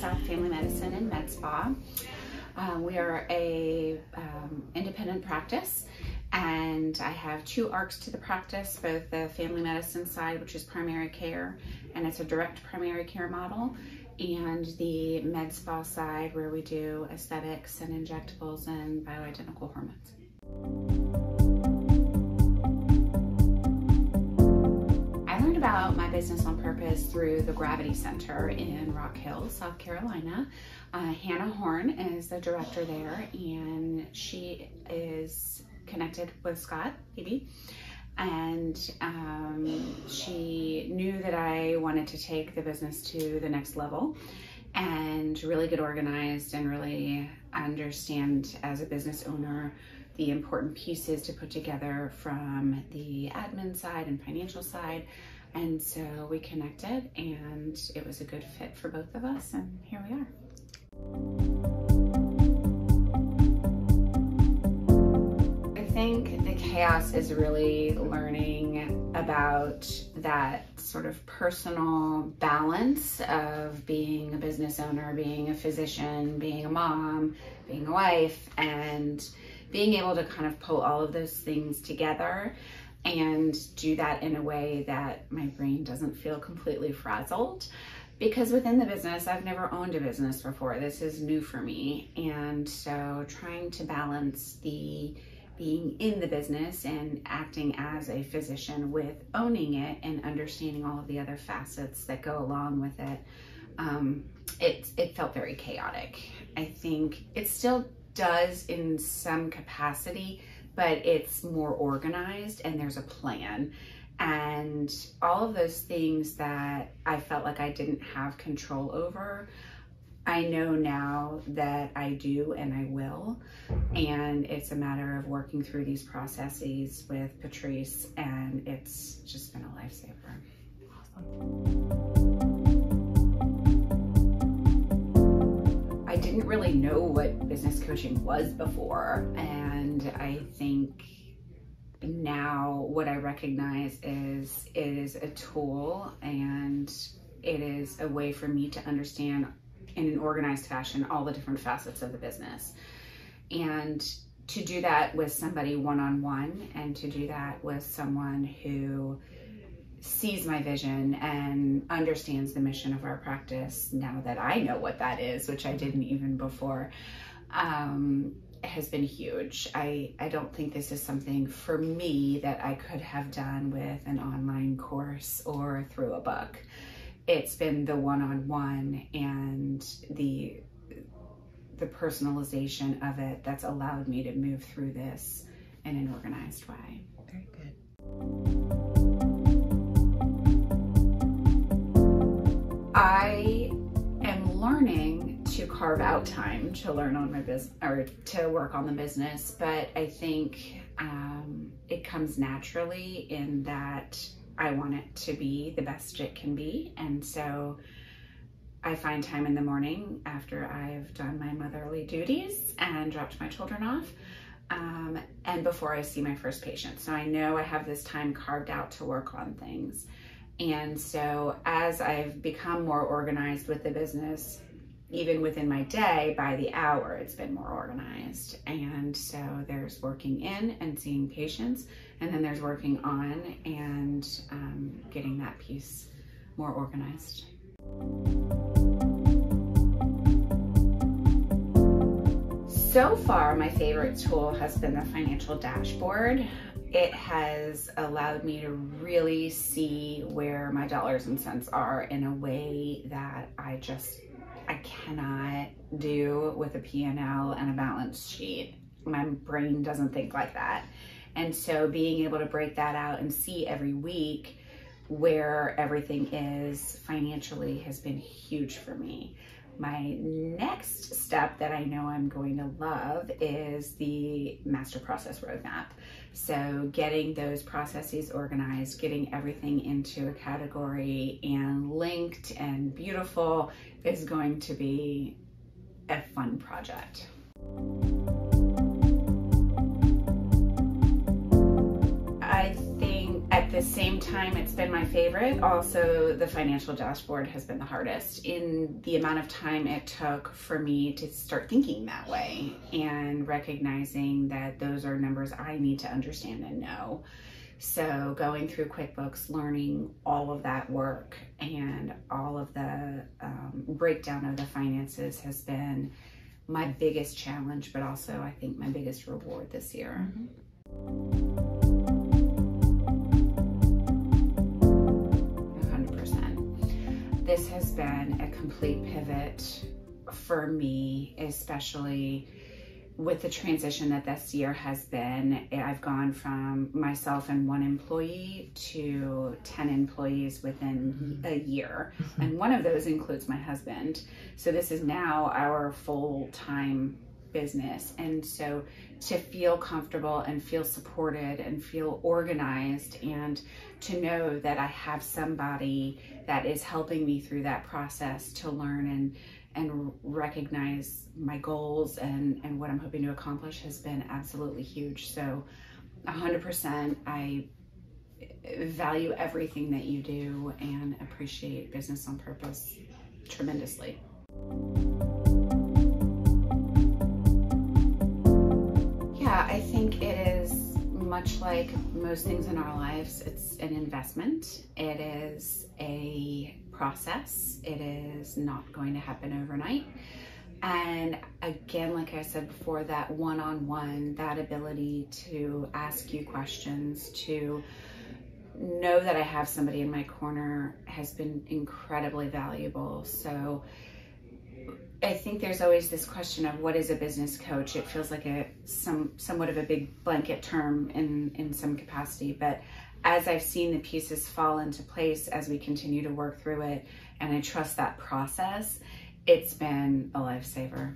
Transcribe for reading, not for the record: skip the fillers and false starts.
South Family Medicine and Med Spa. We are a independent practice, and I have two arcs to the practice, both the family medicine side, which is primary care, and it's a direct primary care model, and the med spa side where we do aesthetics and injectables and bioidentical hormones. I learned about my business on purpose through the Gravity Center in Rock Hill, South Carolina. Hannah Horn is the director there, and she is connected with Scott, maybe. And she knew that I wanted to take the business to the next level and really get organized and really understand as a business owner the important pieces to put together from the admin side and financial side. And so we connected, and it was a good fit for both of us, and here we are. I think the chaos is really learning about that sort of personal balance of being a business owner, being a physician, being a mom, being a wife, and being able to kind of pull all of those things together and do that in a way that my brain doesn't feel completely frazzled. Because within the business, I've never owned a business before. This is new for me. And so trying to balance the being in the business and acting as a physician with owning it and understanding all of the other facets that go along with it, it felt very chaotic. I think it still does in some capacity, but it's more organized and there's a plan. And all of those things that I felt like I didn't have control over, I know now that I do and I will. And it's a matter of working through these processes with Patrice, and it's just been a lifesaver. Awesome. I didn't really know what business coaching was before, and I think now what I recognize is it is a tool, and it is a way for me to understand in an organized fashion all the different facets of the business. And to do that with somebody one-on-one, and to do that with someone who sees my vision and understands the mission of our practice, now that I know what that is, which I didn't even before, has been huge. I don't think this is something for me that I could have done with an online course or through a book. It's been the one-on-one and the personalization of it that's allowed me to move through this in an organized way. Very good. I am learning to carve out time to learn on my business or to work on the business, but I think it comes naturally in that I want it to be the best it can be. And so I find time in the morning after I've done my motherly duties and dropped my children off, and before I see my first patient. So I know I have this time carved out to work on things. And so as I've become more organized with the business, even within my day, by the hour, it's been more organized. And so there's working in and seeing patients, and then there's working on and getting that piece more organized. So far, my favorite tool has been the financial dashboard. It has allowed me to really see where my dollars and cents are in a way that I cannot do with a P&L and a balance sheet. My brain doesn't think like that. And so being able to break that out and see every week where everything is financially has been huge for me. My next step that I know I'm going to love is the master process roadmap. So getting those processes organized, getting everything into a category and linked and beautiful is going to be a fun project. I think at the same time it's been my favorite, also the financial dashboard has been the hardest in the amount of time it took for me to start thinking that way and recognizing that those are numbers I need to understand and know. So going through QuickBooks, learning all of that work and all of the breakdown of the finances has been my biggest challenge, but also I think my biggest reward this year. 100%. This has been a complete pivot for me, especially with the transition that this year has been. I've gone from myself and one employee to 10 employees within a year. And one of those includes my husband. So this is now our full-time business. And so to feel comfortable and feel supported and feel organized and to know that I have somebody that is helping me through that process to learn and recognize my goals and what I'm hoping to accomplish has been absolutely huge. So 100%, I value everything that you do and appreciate Business on Purpose tremendously. Yeah, I think it is much like most things in our lives. It's an investment. It is a process. It is not going to happen overnight. And again, like I said before, that one-on-one, that ability to ask you questions, to know that I have somebody in my corner has been incredibly valuable. So I think there's always this question of what is a business coach? It feels like somewhat of a big blanket term in some capacity, but as I've seen the pieces fall into place as we continue to work through it, and I trust that process, it's been a lifesaver.